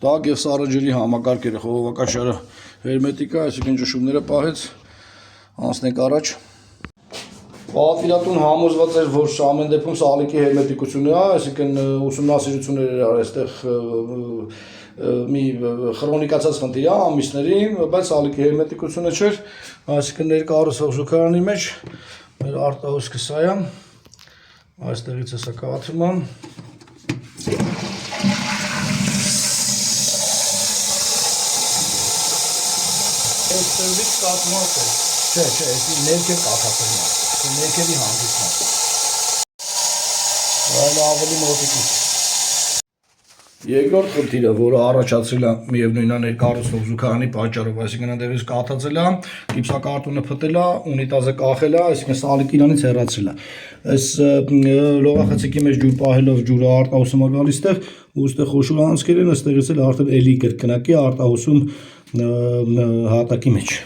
տակ եւ սառը ջրի համակարգերը խողովակաշարը հերմետիկա, այսինքն ճշումները պահեց, անցնենք առաջ։ Պատվիրատուն համոզված էր, որ ամեն դեպքում սալիկի հերմետիկությունն է, այսինքն ուսումնասիրություններ էր արել այստեղ մի քրոնիկացած խնդիր է ամիսների, բայց սալիկի հերմետիկությունը չէր, այսինքն ներկառուցող զուգարանի մեջ մեր արտահոսքը սա է, այստեղից է սա կաթվում է։ Այստեղից կաթված է։ Չէ, էսի ներքև կաթածելն է, ներքևի հանգիստն է։ Այլ ավելի մոտիկից։ Երկրորդ խնդիրը, որը առաջացրել է միևնույն է ներկառուցող զուգարանի պատճառով, այսինքն այնտեղից կաթածել է, գիպսակարտոնը փտել է, ունիտազը կախել է, այսինքն սալիկը իրանից հեռացել է։ Այս լողախցիկի մեջ ջուր պահելով ջուրը արտահոսում է գալիս տեղ, ու այստեղ խոշոր անցքեր են, այստեղից էլ արդեն էլի կրկնակի արտահոսում հատակի մեջ։